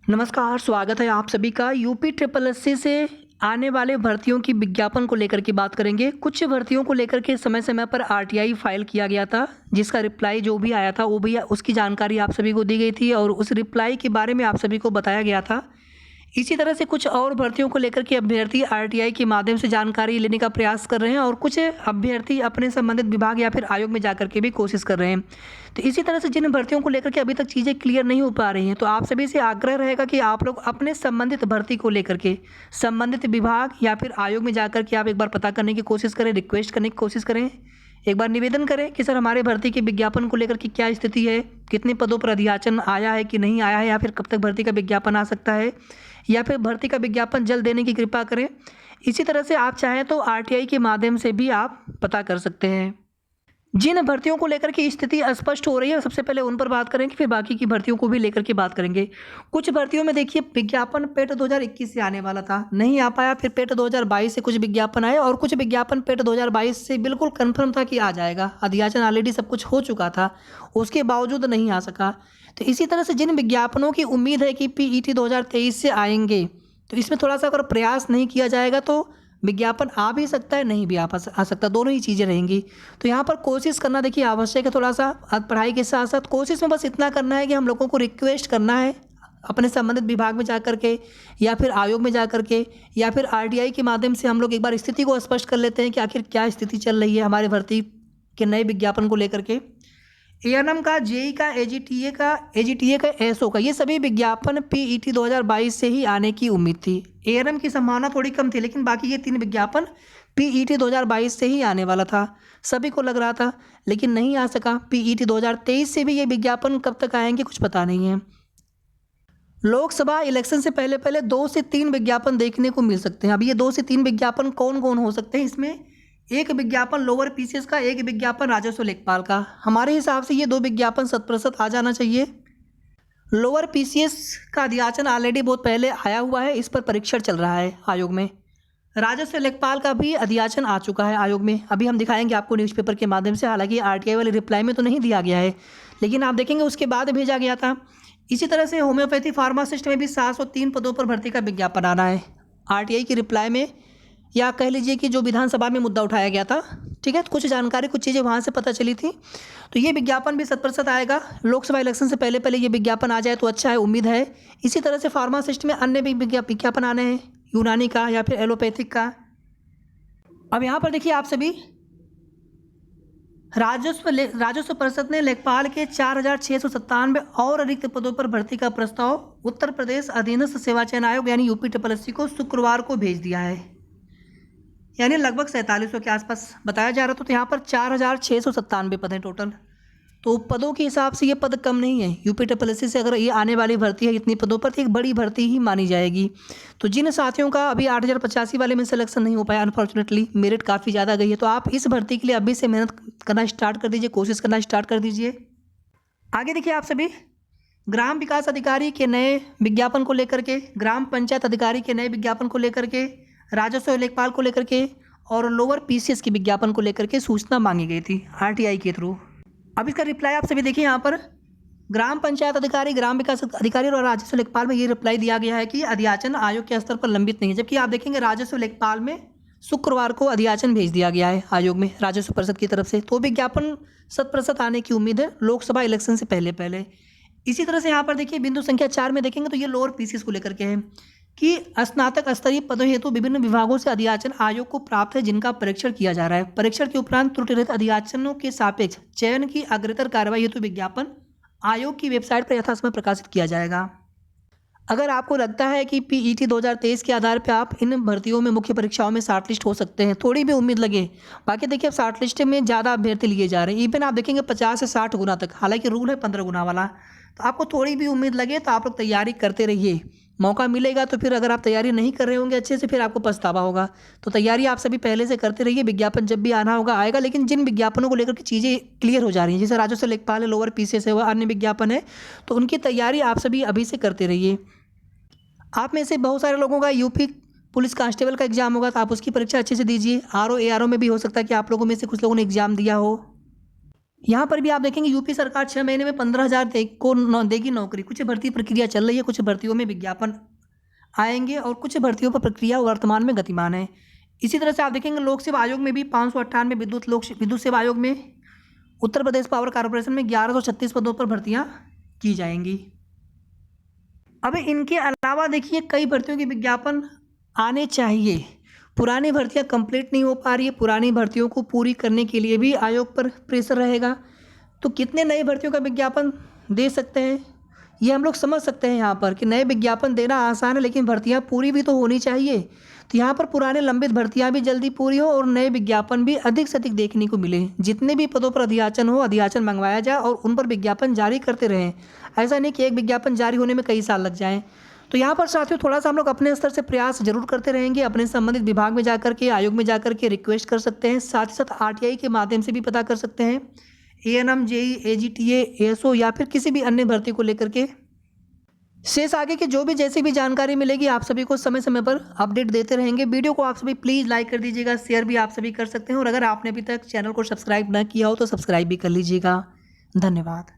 नमस्कार, स्वागत है आप सभी का। यूपी ट्रिपल एससी से आने वाले भर्तियों की विज्ञापन को लेकर के बात करेंगे। कुछ भर्तियों को लेकर के समय-समय पर आरटीआई फाइल किया गया था, जिसका रिप्लाई जो भी आया था वो भी उसकी जानकारी आप सभी को दी गई थी और उस रिप्लाई के बारे में आप सभी को बताया गया था। इसी तरह से कुछ और भर्तियों को लेकर के अभ्यर्थी आरटीआई के माध्यम से जानकारी लेने का प्रयास कर रहे हैं और कुछ अभ्यर्थी अपने संबंधित विभाग या फिर आयोग में जाकर के भी कोशिश कर रहे हैं। तो इसी तरह से जिन भर्तियों को लेकर के अभी तक चीज़ें क्लियर नहीं हो पा रही हैं, तो आप सभी से आग्रह रहेगा कि आप लोग अपने संबंधित भर्ती को लेकर के संबंधित विभाग या फिर आयोग में जाकर के आप एक बार पता करने की कोशिश करें, रिक्वेस्ट करने की कोशिश करें। एक बार निवेदन करें कि सर हमारे भर्ती के विज्ञापन को लेकर के क्या स्थिति है, कितने पदों पर अधियाचन आया है कि नहीं आया है, या फिर कब तक भर्ती का विज्ञापन आ सकता है, या फिर भर्ती का विज्ञापन जल्द देने की कृपा करें। इसी तरह से आप चाहें तो आरटीआई के माध्यम से भी आप पता कर सकते हैं। जिन भर्तियों को लेकर के स्थिति अस्पष्ट हो रही है, सबसे पहले उन पर बात करेंगे, फिर बाकी की भर्तियों को भी लेकर के बात करेंगे। कुछ भर्तियों में देखिए विज्ञापन पेट 2021 से आने वाला था, नहीं आ पाया, फिर पेट 2022 से कुछ विज्ञापन आए और कुछ विज्ञापन पेट 2022 से बिल्कुल कन्फर्म था कि आ जाएगा, अधियाचन ऑलरेडी सब कुछ हो चुका था, उसके बावजूद नहीं आ सका। तो इसी तरह से जिन विज्ञापनों की उम्मीद है कि पीईटी 2023 से आएंगे, तो इसमें थोड़ा सा अगर प्रयास नहीं किया जाएगा तो विज्ञापन आ भी सकता है, नहीं भी आ सकता, दोनों ही चीज़ें रहेंगी। तो यहाँ पर कोशिश करना देखिए आवश्यक है, थोड़ा सा पढ़ाई के साथ साथ कोशिश में बस इतना करना है कि हम लोगों को रिक्वेस्ट करना है अपने संबंधित विभाग में जाकर के या फिर आयोग में जाकर के या फिर आरटीआई के माध्यम से हम लोग एक बार स्थिति को स्पष्ट कर लेते हैं कि आखिर क्या स्थिति चल रही है हमारे भर्ती के नए विज्ञापन को लेकर के। एएनएम का, जेई का, एजीटीए का, एसओ का, ये सभी विज्ञापन पीईटी 2022 से ही आने की उम्मीद थी। एएनएम की संभावना थोड़ी कम थी, लेकिन बाकी ये 3 विज्ञापन पीईटी 2022 से ही आने वाला था, सभी को लग रहा था, लेकिन नहीं आ सका। पीईटी 2023 से भी ये विज्ञापन कब तक आएंगे कुछ पता नहीं है। लोकसभा इलेक्शन से पहले पहले 2 से 3 विज्ञापन देखने को मिल सकते हैं। अब ये 2 से 3 विज्ञापन कौन कौन हो सकते हैं, इसमें एक विज्ञापन लोअर पीसीएस का, एक विज्ञापन राजस्व लेखपाल का। हमारे हिसाब से ये 2 विज्ञापन 100% आ जाना चाहिए। लोअर पीसीएस का अधियाचन ऑलरेडी बहुत पहले आया हुआ है, इस पर परीक्षण चल रहा है आयोग में। राजस्व लेखपाल का भी अधियाचन आ चुका है आयोग में, अभी हम दिखाएंगे आपको न्यूज़पेपर के माध्यम से। हालांकि आरटीआई वाले रिप्लाई में तो नहीं दिया गया है, लेकिन आप देखेंगे उसके बाद भेजा गया था। इसी तरह से होम्योपैथी फार्मासिस्ट में भी 703 पदों पर भर्ती का विज्ञापन आना है आरटीआई की रिप्लाई में, या कह लीजिए कि जो विधानसभा में मुद्दा उठाया गया था, ठीक है, तो कुछ जानकारी, कुछ चीज़ें वहाँ से पता चली थी। तो ये विज्ञापन भी 100% आएगा। लोकसभा इलेक्शन से पहले पहले ये विज्ञापन आ जाए तो अच्छा है, उम्मीद है। इसी तरह से फार्मासिस्ट में अन्य भी विज्ञापन आने हैं, यूनानी का या फिर एलोपैथिक का। अब यहाँ पर देखिए आप सभी, राजस्व परिषद ने लेखपाल के 4697 और रिक्त पदों पर भर्ती का प्रस्ताव उत्तर प्रदेश अधीनस्थ सेवा चयन आयोग यानी यूपी ट्रिपल एससी को शुक्रवार को भेज दिया है, यानी लगभग 4700 के आसपास बताया जा रहा था। तो यहाँ पर 4697 पद हैं टोटल। तो पदों के हिसाब से ये पद कम नहीं है। यूपी ट्रिपल एससी से अगर ये आने वाली भर्ती है इतनी पदों पर, तो एक बड़ी भर्ती ही मानी जाएगी। तो जिन साथियों का अभी 8085 वाले में सिलेक्शन नहीं हो पाया, अनफॉर्चुनेटली मेरिट काफ़ी ज़्यादा गई है, तो आप इस भर्ती के लिए अभी से मेहनत करना स्टार्ट कर दीजिए, कोशिश करना स्टार्ट कर दीजिए। आगे देखिए आप सभी, ग्राम विकास अधिकारी के नए विज्ञापन को लेकर के, ग्राम पंचायत अधिकारी के नए विज्ञापन को लेकर के, राजस्व लेखपाल को लेकर के और लोअर पीसीएस के विज्ञापन को लेकर के सूचना मांगी गई थी आरटीआई के थ्रू। अब इसका रिप्लाई आप सभी देखिए, यहाँ पर ग्राम पंचायत अधिकारी, ग्राम विकास अधिकारी और राजस्व लेखपाल में ये रिप्लाई दिया गया है कि अधियाचन आयोग के स्तर पर लंबित नहीं है। जबकि आप देखेंगे राजस्व लेखपाल में शुक्रवार को अधियाचन भेज दिया गया है आयोग में राजस्व परिषद की तरफ से। तो विज्ञापन 100% आने की उम्मीद है लोकसभा इलेक्शन से पहले पहले। इसी तरह से यहाँ पर देखिए बिंदु संख्या 4 में देखेंगे तो ये लोअर पीसीएस को लेकर के है कि स्नातक स्तरीय पदों हेतु विभिन्न विभागों से अधियाचन आयोग को प्राप्त है, जिनका परीक्षण किया जा रहा है। परीक्षण के उपरांत त्रुटिरहित अधियाचनों के सापेक्ष चयन की अग्रतर कार्रवाई हेतु विज्ञापन आयोग की वेबसाइट पर यथासमय प्रकाशित किया जाएगा। अगर आपको लगता है कि पीईटी 2023 के आधार पर आप इन भर्तियों में मुख्य परीक्षाओं में शॉर्टलिस्ट हो सकते हैं, थोड़ी भी उम्मीद लगे, बाकी देखिए अब शॉर्टलिस्ट में ज़्यादा अभ्यर्थी लिए जा रहे हैं, इवन आप देखेंगे 50 से 60 गुना तक, हालांकि रूल है 15 गुना वाला। तो आपको थोड़ी भी उम्मीद लगे तो आप लोग तैयारी करते रहिए, मौका मिलेगा तो फिर अगर आप तैयारी नहीं कर रहे होंगे अच्छे से, फिर आपको पछतावा होगा। तो तैयारी आप सभी पहले से करते रहिए, विज्ञापन जब भी आना होगा आएगा। लेकिन जिन विज्ञापनों को लेकर के चीज़ें क्लियर हो जा रही हैं, जैसे राजस्व लेखपाल है, लोअर पीसीएस है, वह अन्य विज्ञापन है, तो उनकी तैयारी आप सभी अभी से करते रहिए। आप में से बहुत सारे लोगों का यूपी पुलिस कांस्टेबल का एग्जाम होगा, तो आप उसकी परीक्षा अच्छे से दीजिए। आरओ एआरओ में भी हो सकता है कि आप लोगों में से कुछ लोगों ने एग्जाम दिया हो। यहाँ पर भी आप देखेंगे यूपी सरकार 6 महीने में 15,000 देगी नौकरी। कुछ भर्ती प्रक्रिया चल रही है, कुछ भर्तियों में विज्ञापन आएंगे और कुछ भर्तियों पर प्रक्रिया वर्तमान में गतिमान है। इसी तरह से आप देखेंगे लोक सेवा आयोग में भी 598 विद्युत सेवा आयोग में उत्तर प्रदेश पावर कॉर्पोरेशन में 1136 पदों पर भर्तियां की जाएंगी। अब इनके अलावा देखिए कई भर्तियों के विज्ञापन आने चाहिए। पुरानी भर्तियां कंप्लीट नहीं हो पा रही है, पुरानी भर्तियों को पूरी करने के लिए भी आयोग पर प्रेशर रहेगा। तो कितने नई भर्तियों का विज्ञापन दे सकते हैं ये हम लोग समझ सकते हैं यहाँ पर कि नए विज्ञापन देना आसान है, लेकिन भर्तियाँ पूरी भी तो होनी चाहिए। तो यहाँ पर पुराने लंबित भर्तियाँ भी जल्दी पूरी हो और नए विज्ञापन भी अधिक से अधिक देखने को मिले। जितने भी पदों पर अधियाचन हो, अधियाचन मंगवाया जाए और उन पर विज्ञापन जारी करते रहें। ऐसा नहीं कि एक विज्ञापन जारी होने में कई साल लग जाएँ। तो यहाँ पर साथियों थोड़ा सा हम लोग अपने स्तर से प्रयास जरूर करते रहेंगे। अपने संबंधित विभाग में जाकर के, आयोग में जाकर के रिक्वेस्ट कर सकते हैं। साथ ही साथ RTI के माध्यम से भी पता कर सकते हैं। ANM, JEE, AGTA, ASO या फिर किसी भी अन्य भर्ती को लेकर के शेष आगे की जो भी जैसी भी जानकारी मिलेगी आप सभी को समय समय पर अपडेट देते रहेंगे। वीडियो को आप सभी प्लीज़ लाइक कर दीजिएगा, शेयर भी आप सभी कर सकते हैं और अगर आपने अभी तक चैनल को सब्सक्राइब न किया हो तो सब्सक्राइब भी कर लीजिएगा। धन्यवाद।